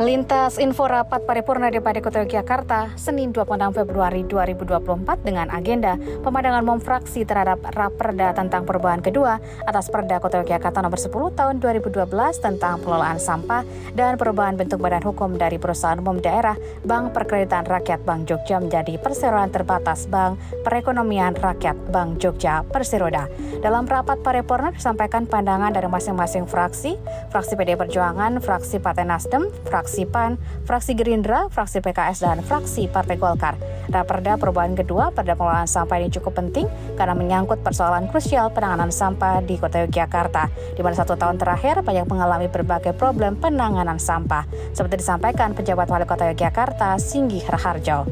Melintas info rapat paripurna DPRD Kota Yogyakarta, Senin 26 Februari 2024 dengan agenda pemandangan umum fraksi terhadap Raperda tentang perubahan kedua atas Perda Kota Yogyakarta nomor 10 tahun 2012 tentang pengelolaan sampah dan perubahan bentuk badan hukum dari Perusahaan Umum Daerah Bank Perkreditan Rakyat Bank Jogja menjadi Perseroan Terbatas Bank Perekonomian Rakyat Bank Jogja Perseroda. Dalam rapat paripurna disampaikan pandangan dari masing-masing fraksi PDI Perjuangan, fraksi Partai Nasdem, fraksi PAN, fraksi Gerindra, fraksi PKS, dan fraksi Partai Golkar. Raperda perubahan kedua pada pengelolaan sampah ini cukup penting karena menyangkut persoalan krusial penanganan sampah di Kota Yogyakarta, di mana 1 tahun terakhir banyak mengalami berbagai problem penanganan sampah, seperti disampaikan pejabat Wali Kota Yogyakarta, Singgih Raharjo.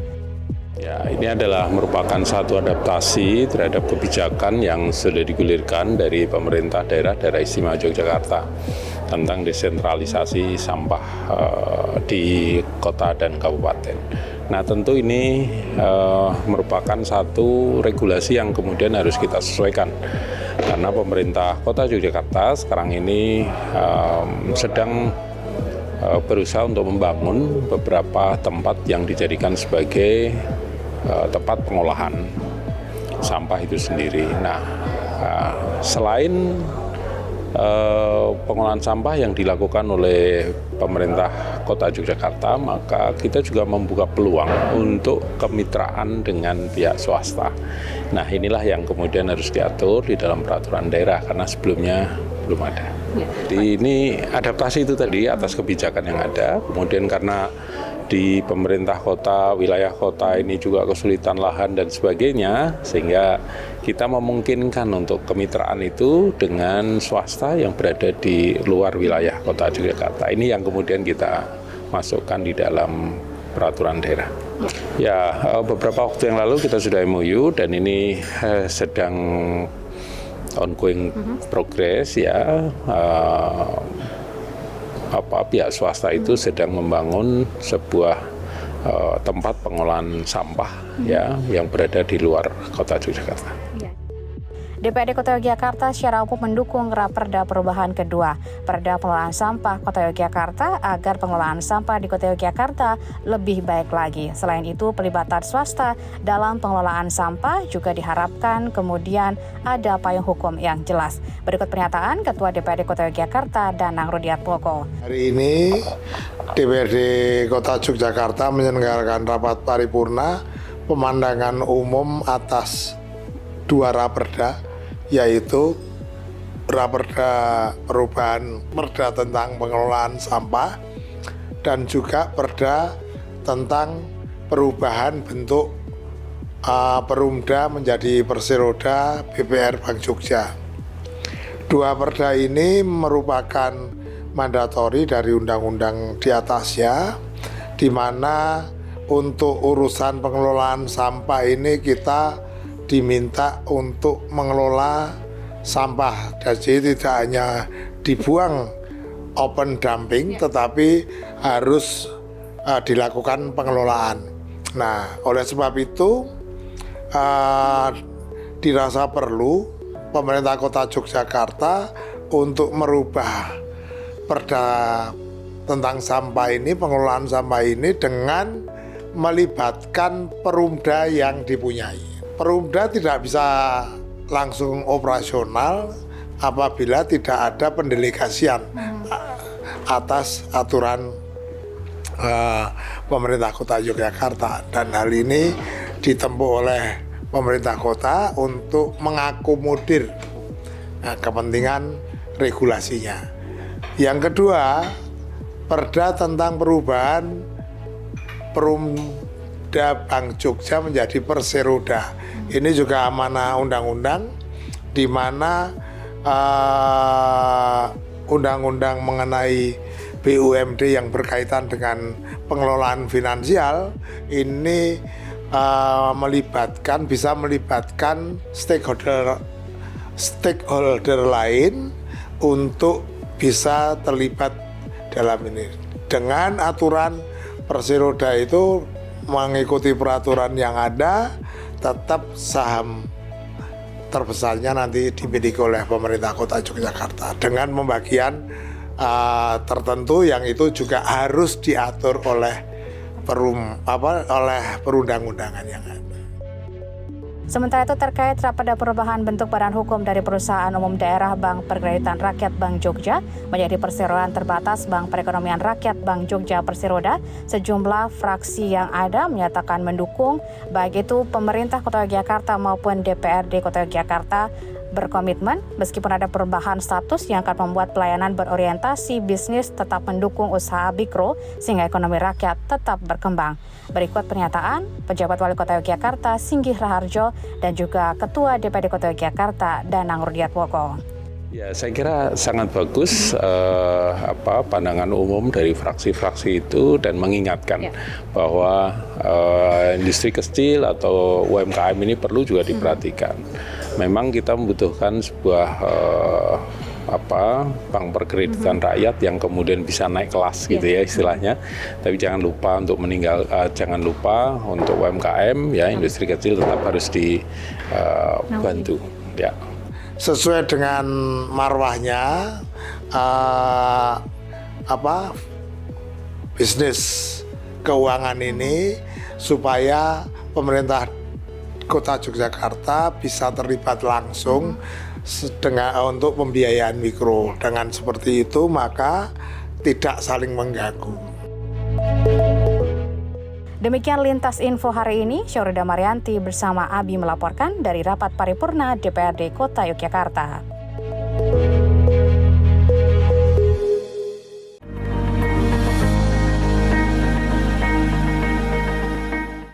Ya, ini adalah merupakan satu adaptasi terhadap kebijakan yang sudah digulirkan dari pemerintah daerah istimewa Yogyakarta tentang desentralisasi sampah di kota dan kabupaten. Nah, tentu ini merupakan satu regulasi yang kemudian harus kita sesuaikan karena pemerintah kota Yogyakarta sekarang ini sedang berusaha untuk membangun beberapa tempat yang dijadikan sebagai tempat pengolahan sampah itu sendiri. Nah, selain pengolahan sampah yang dilakukan oleh pemerintah Kota Yogyakarta, maka kita juga membuka peluang untuk kemitraan dengan pihak swasta. Nah, inilah yang kemudian harus diatur di dalam peraturan daerah karena sebelumnya belum ada. Ini adaptasi itu tadi atas kebijakan yang ada, kemudian karena di pemerintah kota, wilayah kota ini juga kesulitan lahan dan sebagainya, sehingga kita memungkinkan untuk kemitraan itu dengan swasta yang berada di luar wilayah kota Yogyakarta. Ini yang kemudian kita masukkan di dalam peraturan daerah. Ya, beberapa waktu yang lalu kita sudah MOU dan ini sedang ongoing progress ya. Pihak swasta itu sedang membangun sebuah tempat pengolahan sampah ya yang berada di luar kota Yogyakarta. DPRD Kota Yogyakarta secara umum mendukung Raperda perubahan kedua Perda pengelolaan sampah Kota Yogyakarta agar pengelolaan sampah di Kota Yogyakarta lebih baik lagi. Selain itu, pelibatan swasta dalam pengelolaan sampah juga diharapkan kemudian ada payung hukum yang jelas. Berikut pernyataan Ketua DPRD Kota Yogyakarta, Danang Rudiatmoko. Hari ini DPRD Kota Yogyakarta menyelenggarakan rapat paripurna pemandangan umum atas 2 raperda, yaitu Raperda perubahan Perda tentang pengelolaan sampah dan juga Perda tentang perubahan bentuk Perumda menjadi Perseroda BPR Bank Jogja. 2 perda ini merupakan mandatori dari undang-undang di atasnya, di mana untuk urusan pengelolaan sampah ini kita diminta untuk mengelola sampah, jadi tidak hanya dibuang open dumping, tetapi harus dilakukan pengelolaan. Nah, oleh sebab itu dirasa perlu pemerintah Kota Yogyakarta untuk merubah Perda tentang sampah ini, pengelolaan sampah ini dengan melibatkan perumda yang dipunyai. Perumda tidak bisa langsung operasional apabila tidak ada pendelegasian atas aturan pemerintah Kota Yogyakarta, dan hal ini ditempuh oleh pemerintah kota untuk mengakomodir kepentingan regulasinya. Yang kedua, Perda tentang perubahan Perumda Bank Jogja menjadi Perseroda. Ini juga amanah undang-undang, di mana undang-undang mengenai BUMD yang berkaitan dengan pengelolaan finansial ini bisa melibatkan stakeholder lain untuk bisa terlibat dalam ini. Dengan aturan Perseroda itu mengikuti peraturan yang ada, tetap saham terbesarnya nanti dimiliki oleh pemerintah Kota Yogyakarta dengan pembagian tertentu yang itu juga harus diatur oleh perundang-undangan yang ada. Sementara itu terkait Raperda perubahan bentuk badan hukum dari Perusahaan Umum Daerah Bank Perkreditan Rakyat Bank Jogja menjadi Perseroan Terbatas Bank Perekonomian Rakyat Bank Jogja Perseroda, sejumlah fraksi yang ada menyatakan mendukung, baik itu pemerintah Kota Yogyakarta maupun DPRD Kota Yogyakarta berkomitmen meskipun ada perubahan status yang akan membuat pelayanan berorientasi bisnis tetap mendukung usaha mikro sehingga ekonomi rakyat tetap berkembang. Berikut pernyataan pejabat Wali Kota Yogyakarta Singgih Raharjo dan juga Ketua DPRD Kota Yogyakarta Danang Rudiatmoko. Ya, saya kira sangat bagus pandangan umum dari fraksi-fraksi itu dan mengingatkan bahwa industri kecil atau UMKM ini perlu juga diperhatikan. Memang kita membutuhkan sebuah bank perkreditan rakyat yang kemudian bisa naik kelas gitu ya istilahnya. Tapi jangan lupa untuk untuk UMKM ya, industri kecil tetap harus dibantu ya. Sesuai dengan marwahnya bisnis keuangan ini supaya pemerintah Kota Yogyakarta bisa terlibat langsung untuk pembiayaan mikro. Dengan seperti itu maka tidak saling mengganggu. Demikian Lintas Info hari ini, Syahrida Marianti bersama Abi melaporkan dari Rapat Paripurna DPRD Kota Yogyakarta.